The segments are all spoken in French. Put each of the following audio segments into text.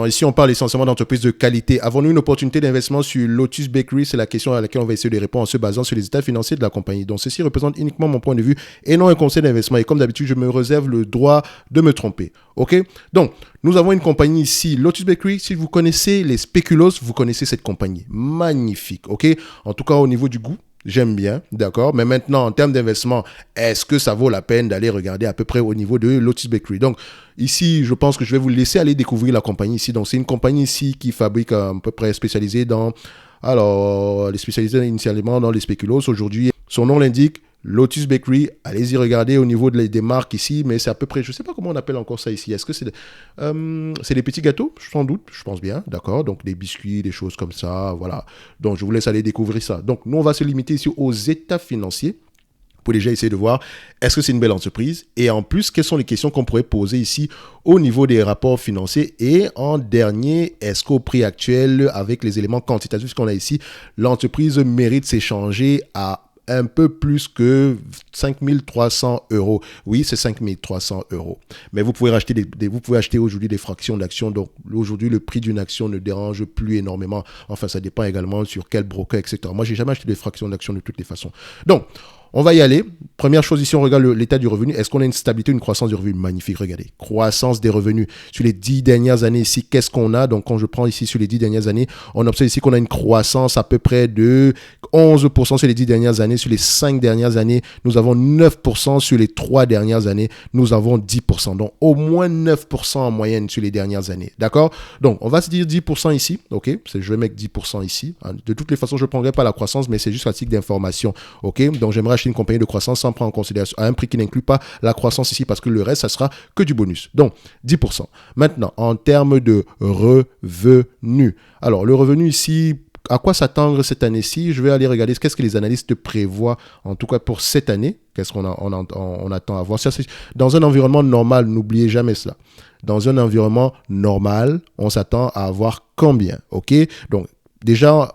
Ici, on parle essentiellement d'entreprises de qualité. Avons-nous une opportunité d'investissement sur Lotus Bakery? C'est la question à laquelle on va essayer de répondre en se basant sur les états financiers de la compagnie. Donc, ceci représente uniquement mon point de vue et non un conseil d'investissement. Et comme d'habitude, je me réserve le droit de me tromper. OK? Donc, nous avons une compagnie ici, Lotus Bakery. Si vous connaissez les spéculoos, vous connaissez cette compagnie. Magnifique. OK? En tout cas, au niveau du goût. J'aime bien, d'accord. Mais maintenant, en termes d'investissement, est-ce que ça vaut la peine d'aller regarder à peu près au niveau de Lotus Bakery? Donc, ici, je pense que je vais vous laisser aller découvrir la compagnie ici. Donc, c'est une compagnie ici qui fabrique à peu près spécialisée dans... Alors, elle est spécialisée initialement dans les spéculoos. Aujourd'hui, son nom l'indique, Lotus Bakery, allez-y regarder au niveau des marques ici, mais c'est à peu près, je ne sais pas comment on appelle encore ça ici. Est-ce que c'est des petits gâteaux? Sans doute, je pense bien, d'accord. Donc des biscuits, des choses comme ça, voilà. Donc je vous laisse aller découvrir ça. Donc nous, on va se limiter ici aux états financiers pour déjà essayer de voir est-ce que c'est une belle entreprise et en plus, quelles sont les questions qu'on pourrait poser ici au niveau des rapports financiers et en dernier, est-ce qu'au prix actuel, avec les éléments quantitatifs qu'on a ici, l'entreprise mérite s'échanger à un peu plus que 5 300 euros. Oui, c'est 5 300 euros. Mais vous pouvez acheter aujourd'hui des fractions d'actions. Donc, aujourd'hui, le prix d'une action ne dérange plus énormément. Enfin, ça dépend également sur quel broker, etc. Moi, j'ai jamais acheté des fractions d'actions de toutes les façons. Donc, on va y aller. Première chose ici, on regarde l'état du revenu. Est-ce qu'on a une stabilité, une croissance du revenu? Magnifique, regardez. Croissance des revenus. Sur les 10 dernières années ici, qu'est-ce qu'on a? Donc, quand je prends ici sur les 10 dernières années, on observe ici qu'on a une croissance à peu près de 11% sur les 10 dernières années. Sur les 5 dernières années, nous avons 9%. Sur les 3 dernières années, nous avons 10%. Donc, au moins 9% en moyenne sur les dernières années. D'accord? Donc, on va se dire 10% ici. OK? Je vais mettre 10% ici. De toutes les façons, je ne prendrai pas la croissance, mais c'est juste un titre d'information. OK? Donc, j'aimerais acheter une compagnie de croissance sans prendre en considération à un prix qui n'inclut pas la croissance ici parce que le reste, ça sera que du bonus. Donc, 10%. Maintenant, en termes de revenus. Alors, le revenu ici, à quoi s'attendre cette année-ci? Je vais aller regarder qu'est-ce que les analystes prévoient, en tout cas pour cette année. Qu'est-ce qu'on on attend à voir? Ça, dans un environnement normal, n'oubliez jamais cela. Dans un environnement normal, on s'attend à avoir combien? OK? Donc, déjà...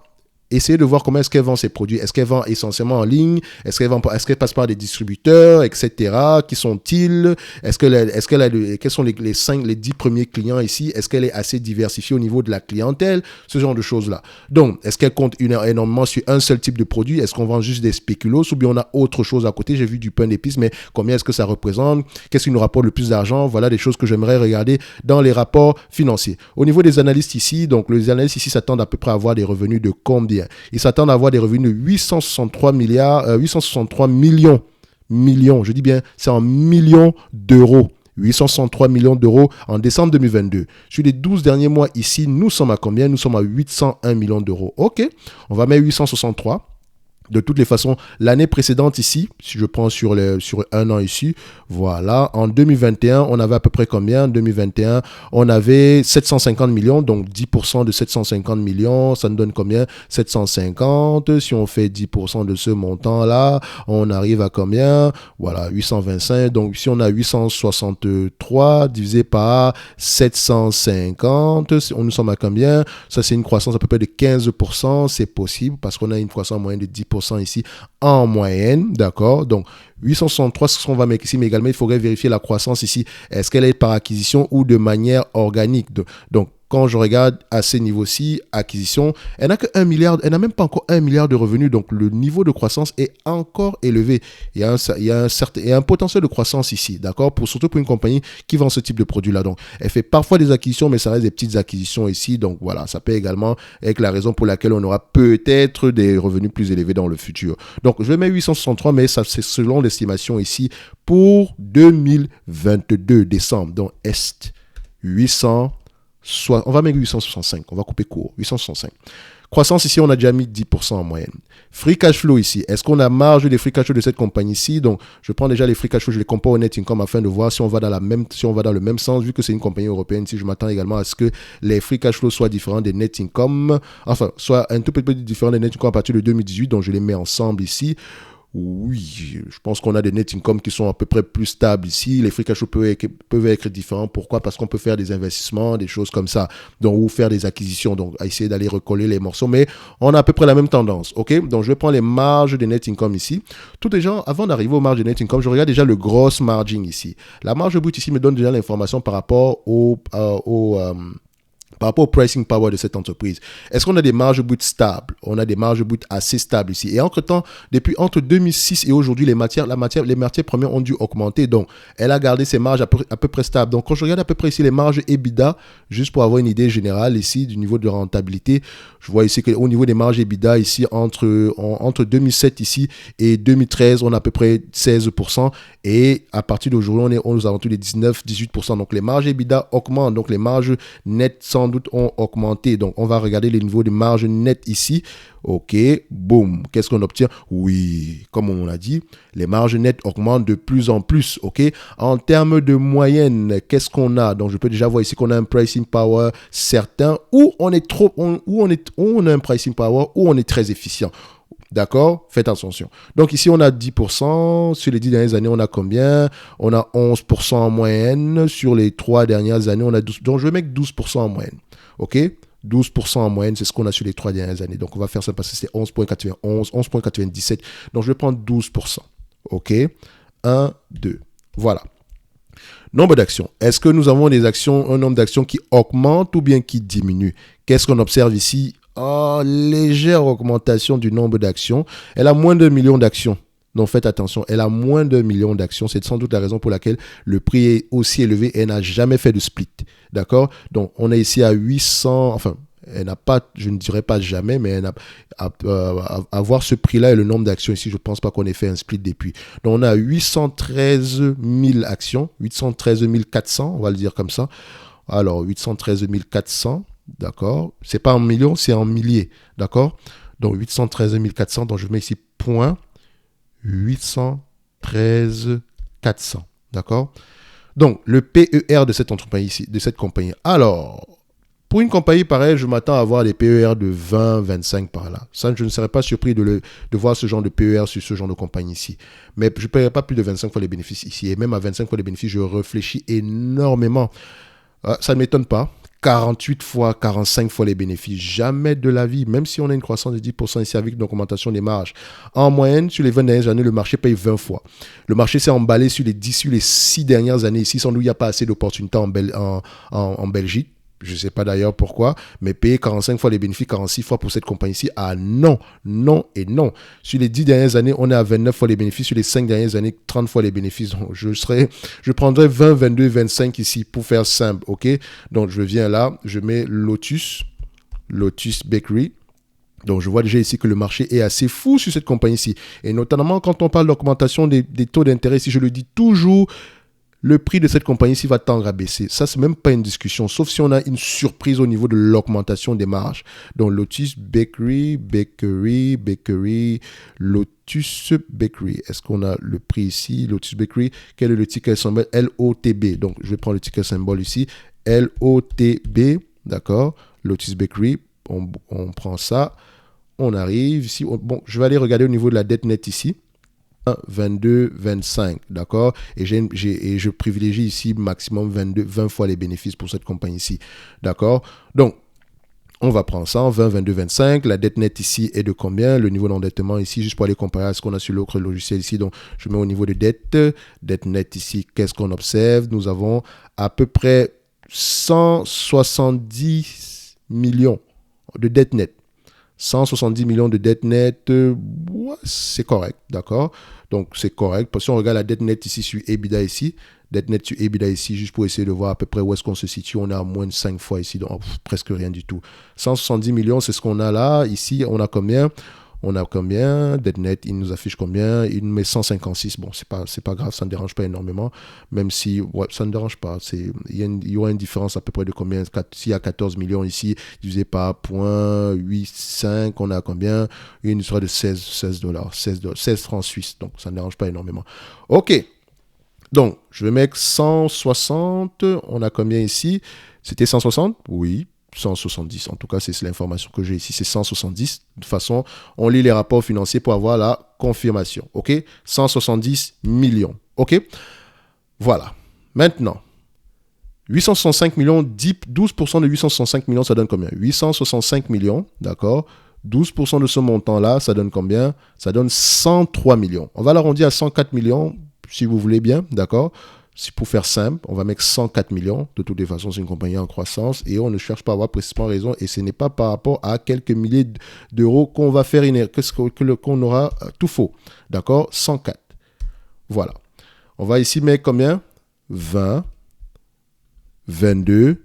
Essayez de voir comment est-ce qu'elle vend ses produits. Est-ce qu'elle vend essentiellement en ligne? Est-ce qu'elle passe par des distributeurs, etc. Qui sont-ils? Quels sont les 10 premiers clients ici? Est-ce qu'elle est assez diversifiée au niveau de la clientèle? Ce genre de choses-là. Donc, est-ce qu'elle compte énormément sur un seul type de produit? Est-ce qu'on vend juste des spéculoos ou bien on a autre chose à côté? J'ai vu du pain d'épices, mais combien est-ce que ça représente? Qu'est-ce qui nous rapporte le plus d'argent? Voilà des choses que j'aimerais regarder dans les rapports financiers. Au niveau des analystes ici, donc les analystes ici s'attendent à peu près à avoir des revenus de combien? Ils s'attendent à avoir des revenus de 863 millions, je dis bien, c'est en millions d'euros. 863 millions d'euros en décembre 2022. Sur les 12 derniers mois ici, nous sommes à combien? Nous sommes à 801 millions d'euros. OK, on va mettre 863. De toutes les façons, l'année précédente ici, si je prends sur un an ici, voilà, en 2021, on avait à peu près combien? En 2021, on avait 750 millions, donc 10% de 750 millions, ça nous donne combien? 750, si on fait 10% de ce montant-là, on arrive à combien? Voilà, 825, donc si on a 863 divisé par 750, nous sommes à combien? Ça, c'est une croissance à peu près de 15%, c'est possible parce qu'on a une croissance moyenne de 10% ici en moyenne, d'accord? Donc 863, c'est ce qu'on va mettre ici, mais également il faudrait vérifier la croissance ici. Est-ce qu'elle est par acquisition ou de manière organique? Donc quand je regarde à ces niveaux-ci, acquisition, elle n'a que 1 milliard, elle n'a même pas encore 1 milliard de revenus, donc le niveau de croissance est encore élevé. Il y a un potentiel de croissance ici, d'accord? Surtout pour une compagnie qui vend ce type de produit-là. Donc, elle fait parfois des acquisitions, mais ça reste des petites acquisitions ici. Donc, voilà, ça peut également être la raison pour laquelle on aura peut-être des revenus plus élevés dans le futur. Donc, je vais mettre 863, mais ça, c'est selon l'estimation ici pour 2022 décembre. Donc, Est 800. On va mettre 865, on va couper court, 865. Croissance ici, on a déjà mis 10% en moyenne. Free cash flow ici, est-ce qu'on a marge des free cash flow de cette compagnie ici? Donc, je prends déjà les free cash flow, je les compare au net income afin de voir si on va dans le même sens, vu que c'est une compagnie européenne. Si je m'attends également à ce que les free cash flow soient différents des net income, enfin, soit un tout petit peu différents des net income à partir de 2018, donc je les mets ensemble ici. Oui, je pense qu'on a des net income qui sont à peu près plus stables ici. Les free cash flow peuvent être différents. Pourquoi? Parce qu'on peut faire des investissements, des choses comme ça. Donc, ou faire des acquisitions. Donc, à essayer d'aller recoller les morceaux. Mais on a à peu près la même tendance. OK? Donc, je vais prendre les marges des net income ici. Tout déjà, avant d'arriver aux marges des net income, je regarde déjà le gross margin ici. La marge brute ici me donne déjà l'information par rapport par rapport au pricing power de cette entreprise. Est-ce qu'on a des marges brutes stables? On a des marges brutes assez stables ici. Et entre-temps, entre 2006 et aujourd'hui, les matières premières ont dû augmenter. Donc, elle a gardé ses marges à peu près stables. Donc, quand je regarde à peu près ici les marges EBITDA, juste pour avoir une idée générale ici du niveau de rentabilité, je vois ici qu'au niveau des marges EBITDA ici, entre 2007 ici et 2013, on a à peu près 16%. Et à partir d'aujourd'hui, on est aux alentours des 19-18%. Donc, les marges EBITDA augmentent. Donc, les marges nettes sans doute ont augmenté. Donc, on va regarder les niveaux de marge nettes ici. OK, boum. Qu'est-ce qu'on obtient? Oui, comme on l'a dit, les marges nettes augmentent de plus en plus. OK, en termes de moyenne, qu'est-ce qu'on a? Donc, je peux déjà voir ici qu'on a un pricing power certain où on a un pricing power où on est très efficient. D'accord? Faites attention. Donc ici, on a 10%. Sur les 10 dernières années, on a combien? On a 11% en moyenne. Sur les 3 dernières années, on a 12%. Donc je vais mettre 12% en moyenne. OK? 12% en moyenne, c'est ce qu'on a sur les 3 dernières années. Donc on va faire ça parce que c'est 11,91, 11,97. Donc je vais prendre 12%. OK? 1, 2. Voilà. Nombre d'actions. Est-ce que nous avons un nombre d'actions qui augmente ou bien qui diminue? Qu'est-ce qu'on observe ici? Légère augmentation du nombre d'actions. Elle a moins d'1 million d'actions. Donc faites attention, elle a moins d'1 million d'actions. C'est sans doute la raison pour laquelle le prix est aussi élevé et elle n'a jamais fait de split. D'accord? Donc on est ici à 800, enfin, elle n'a pas, je ne dirais pas jamais, mais elle avoir ce prix-là et le nombre d'actions ici, je ne pense pas qu'on ait fait un split depuis. Donc on a 813 000 actions, 813 400, on va le dire comme ça. Alors 813 400. D'accord? C'est pas en millions, c'est en milliers. D'accord? Donc 813 400. Donc je mets ici point 813 400. D'accord? Donc le PER de cette entreprise ici, de cette compagnie. Alors, pour une compagnie pareille, je m'attends à avoir des PER de 20, 25 par là. Ça, je ne serais pas surpris de voir ce genre de PER sur ce genre de compagnie ici. Mais je ne paierai pas plus de 25 fois les bénéfices ici. Et même à 25 fois les bénéfices, je réfléchis énormément. Ça ne m'étonne pas. 48 fois, 45 fois les bénéfices. Jamais de la vie, même si on a une croissance de 10% ici avec une augmentation des marges. En moyenne, sur les 20 dernières années, le marché paye 20 fois. Le marché s'est emballé sur les 6 dernières années ici, sans doute il n'y a pas assez d'opportunités en Belgique. Je ne sais pas d'ailleurs pourquoi, mais payer 45 fois les bénéfices, 46 fois pour cette compagnie-ci, non, non et non. Sur les 10 dernières années, on est à 29 fois les bénéfices. Sur les 5 dernières années, 30 fois les bénéfices. Donc, je prendrai 20, 22, 25 ici pour faire simple, ok? Donc, je viens là, je mets Lotus Bakery. Donc, je vois déjà ici que le marché est assez fou sur cette compagnie-ci. Et notamment, quand on parle d'augmentation des taux d'intérêt, si je le dis toujours, le prix de cette compagnie-ci va tendre à baisser. Ça, c'est même pas une discussion, sauf si on a une surprise au niveau de l'augmentation des marges. Donc, Lotus Bakery, Lotus Bakery. Est-ce qu'on a le prix ici? Lotus Bakery, quel est le ticker symbole? LOTB. Donc, je vais prendre le ticker symbole ici. LOTB, d'accord? Lotus Bakery, on prend ça. On arrive ici. Bon, je vais aller regarder au niveau de la dette nette ici. 22, 25, d'accord? Et je privilégie ici maximum 20 fois les bénéfices pour cette compagnie ici, d'accord? Donc, on va prendre ça en 20, 22, 25. La dette nette ici est de combien? Le niveau d'endettement ici, juste pour aller comparer à ce qu'on a sur l'autre logiciel ici. Donc, je mets au niveau de dette nette ici. Qu'est-ce qu'on observe? Nous avons à peu près 170 millions de dette nette. 170 millions de dette nette, c'est correct, d'accord? Donc, c'est correct. Parce que si on regarde la dette nette ici sur EBITDA ici, dette nette sur EBITDA ici, juste pour essayer de voir à peu près où est-ce qu'on se situe, on est à moins de 5 fois ici, donc presque rien du tout. 170 millions, c'est ce qu'on a là. Ici, on a combien? Dette nette, il nous affiche combien? Il nous met 156. Bon, c'est pas grave, ça ne dérange pas énormément. Même si, ça ne dérange pas. Il y aura une différence à peu près de combien? S'il y a 14 millions ici, divisé par 0,85, on a combien? Une histoire de 16 dollars, 16 francs suisses. Donc, ça ne dérange pas énormément. OK. Donc, je vais mettre 160. On a combien ici? C'était 160? Oui. 170. En tout cas, c'est l'information que j'ai ici. C'est 170. De toute façon, on lit les rapports financiers pour avoir la confirmation. OK? 170 millions. OK? Voilà. Maintenant, 865 millions, 12% de 865 millions, ça donne combien? 865 millions, d'accord? 12% de ce montant-là, ça donne combien? Ça donne 103 millions. On va l'arrondir à 104 millions, si vous voulez bien, d'accord? pour faire simple, on va mettre 104 millions. De toutes les façons, c'est une compagnie en croissance et on ne cherche pas à avoir précisément raison. Et ce n'est pas par rapport à quelques milliers d'euros qu'on va faire qu'on aura tout faux. D'accord? 104. Voilà. On va ici mettre combien? 20, 22,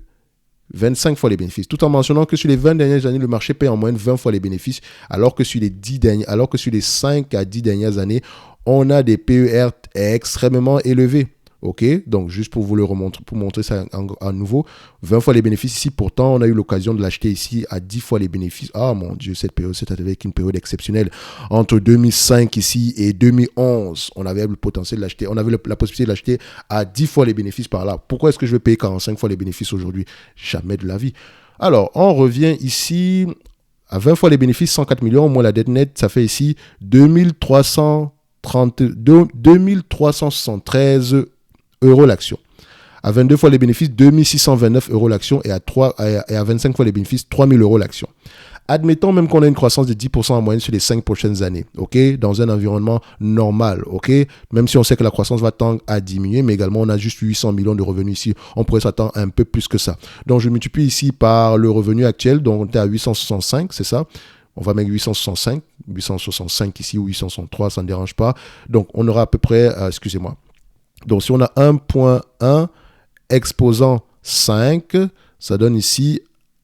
25 fois les bénéfices. Tout en mentionnant que sur les 20 dernières années, le marché paye en moyenne 20 fois les bénéfices, alors que sur les 5 à 10 dernières années, on a des PER extrêmement élevés. OK? Donc, juste pour vous le remontrer, pour montrer ça à nouveau, 20 fois les bénéfices ici. Pourtant, on a eu l'occasion de l'acheter ici à 10 fois les bénéfices. Ah, mon Dieu, cette période, c'était avec une période exceptionnelle. Entre 2005 ici et 2011, on avait le potentiel de l'acheter. On avait la possibilité de l'acheter à 10 fois les bénéfices par là. Pourquoi est-ce que je vais payer 45 fois les bénéfices aujourd'hui? Jamais de la vie. Alors, on revient ici à 20 fois les bénéfices, 104 millions, moins la dette nette, ça fait ici 2373 euros l'action. À 22 fois les bénéfices, 2629 euros l'action et à 25 fois les bénéfices, 3000 euros l'action. Admettons même qu'on a une croissance de 10% en moyenne sur les 5 prochaines années, ok, dans un environnement normal, ok, même si on sait que la croissance va tendre à diminuer, mais également on a juste 800 millions de revenus ici, on pourrait s'attendre un peu plus que ça. Donc je multiplie ici par le revenu actuel, donc on est à 865, c'est ça. On va mettre 865 ici ou 863, ça ne dérange pas. Donc on aura à peu près, donc si on a 1.1 exposant 5, ça donne ici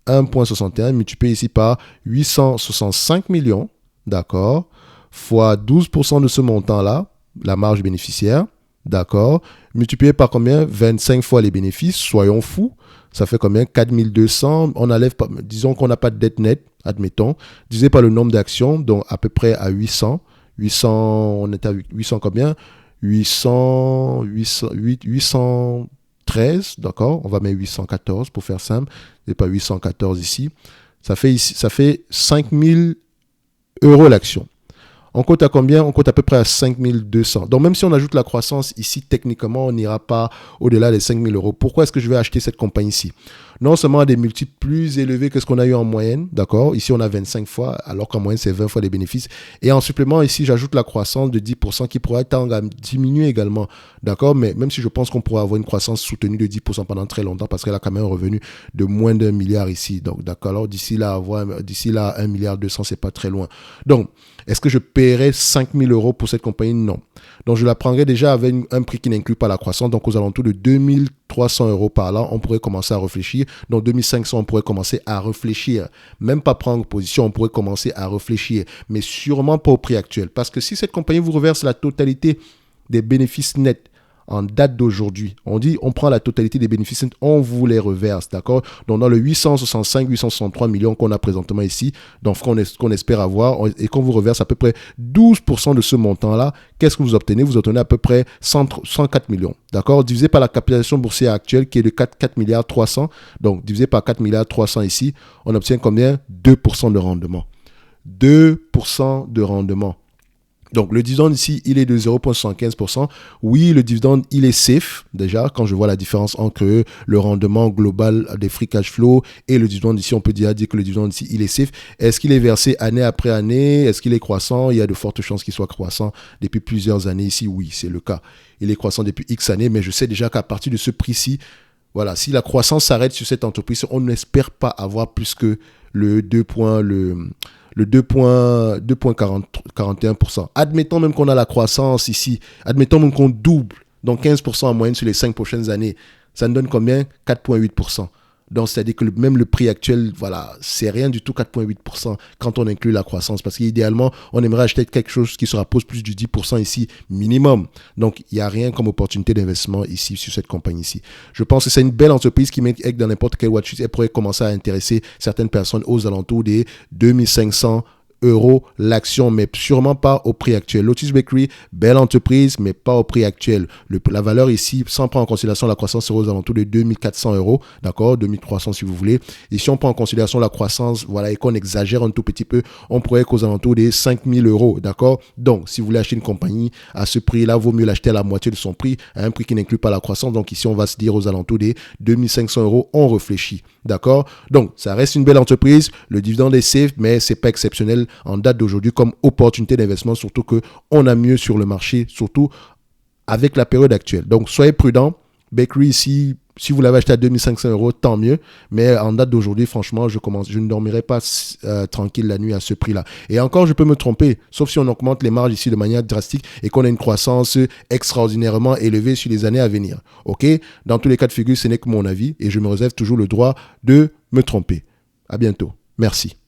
1.61 multiplié ici par 865 millions, d'accord, fois 12% de ce montant-là, la marge bénéficiaire, d'accord, multiplié par combien? 25 fois les bénéfices, soyons fous, ça fait combien? 4200, on enlève, disons qu'on n'a pas de dette nette, admettons, divisé par le nombre d'actions, donc à peu près à 800, on est à 800 combien? 813, d'accord, on va mettre 814 pour faire simple, et pas 814 ici. Ça fait 5000 euros l'action. On compte à combien? On compte à peu près à 5200. Donc, même si on ajoute la croissance ici, techniquement, on n'ira pas au-delà des 5000 euros. Pourquoi est-ce que je vais acheter cette compagnie-ci? Non seulement à des multiples plus élevés que ce qu'on a eu en moyenne, d'accord? Ici, on a 25 fois, alors qu'en moyenne, c'est 20 fois les bénéfices. Et en supplément, ici, j'ajoute la croissance de 10% qui pourrait tendre à diminuer également, d'accord? Mais même si je pense qu'on pourrait avoir une croissance soutenue de 10% pendant très longtemps, parce qu'elle a quand même un revenu de moins d'1 milliard ici. Donc, d'accord, alors d'ici là, 1 milliard 200, c'est pas très loin. Donc, est-ce que je paierais 5000 euros pour cette compagnie? Non. Donc, je la prendrais déjà avec un prix qui n'inclut pas la croissance. Donc, aux alentours de 2300 euros par là, on pourrait commencer à réfléchir. Donc, 2500, on pourrait commencer à réfléchir. Même pas prendre position, on pourrait commencer à réfléchir. Mais sûrement pas au prix actuel. Parce que si cette compagnie vous reverse la totalité des bénéfices nets en date d'aujourd'hui, on prend la totalité des bénéfices, on vous les reverse, d'accord? Donc, dans le 865, 863 millions qu'on a présentement ici, donc qu'on espère avoir, et qu'on vous reverse à peu près 12% de ce montant-là, qu'est-ce que vous obtenez? Vous obtenez à peu près 104 millions, d'accord? Divisé par la capitalisation boursière actuelle qui est de 4 milliards 300, donc divisé par 4 milliards 300 ici, on obtient combien? 2% de rendement. 2% de rendement. Donc, le dividende ici, il est de 0,75%. Oui, le dividende, il est safe, déjà, quand je vois la différence entre le rendement global des free cash flow et le dividende ici, on peut dire que le dividende ici, il est safe. Est-ce qu'il est versé année après année? Est-ce qu'il est croissant? Il y a de fortes chances qu'il soit croissant depuis plusieurs années ici. Oui, c'est le cas. Il est croissant depuis X années, mais je sais déjà qu'à partir de ce prix-ci, voilà, si la croissance s'arrête sur cette entreprise, on n'espère pas avoir plus que le 2,41%. Admettons même qu'on a la croissance ici. Admettons même qu'on double. Donc 15% en moyenne sur les 5 prochaines années. Ça nous donne combien? 4,8%. Donc, c'est-à-dire que même le prix actuel, voilà, c'est rien du tout 4,8% quand on inclut la croissance. Parce qu'idéalement, on aimerait acheter quelque chose qui se rapproche plus du 10% ici, minimum. Donc, il n'y a rien comme opportunité d'investissement ici, sur cette compagnie-ci. Je pense que c'est une belle entreprise qui, dans n'importe quel watch, elle pourrait commencer à intéresser certaines personnes aux alentours des 2500 euros l'action, mais sûrement pas au prix actuel. Lotus Bakery, belle entreprise, mais pas au prix actuel. La valeur ici, sans prendre en considération la croissance, serait aux alentours de 2400 euros, d'accord, 2300 si vous voulez. Et si on prend en considération la croissance, voilà, et qu'on exagère un tout petit peu, on pourrait être aux alentours des 5000 euros, d'accord. Donc, si vous voulez acheter une compagnie à ce prix-là, vaut mieux l'acheter à la moitié de son prix, à un prix qui n'inclut pas la croissance. Donc, ici, on va se dire aux alentours des 2500 euros, on réfléchit, d'accord. Donc, ça reste une belle entreprise. Le dividende est safe, mais c'est pas exceptionnel en date d'aujourd'hui comme opportunité d'investissement, surtout qu'on a mieux sur le marché, surtout avec la période actuelle. Donc, soyez prudents. Bakery, si vous l'avez acheté à 2500 euros, tant mieux. Mais en date d'aujourd'hui, franchement, je ne dormirai pas tranquille la nuit à ce prix-là. Et encore, je peux me tromper, sauf si on augmente les marges ici de manière drastique et qu'on a une croissance extraordinairement élevée sur les années à venir. OK? Dans tous les cas de figure, ce n'est que mon avis et je me réserve toujours le droit de me tromper. À bientôt. Merci.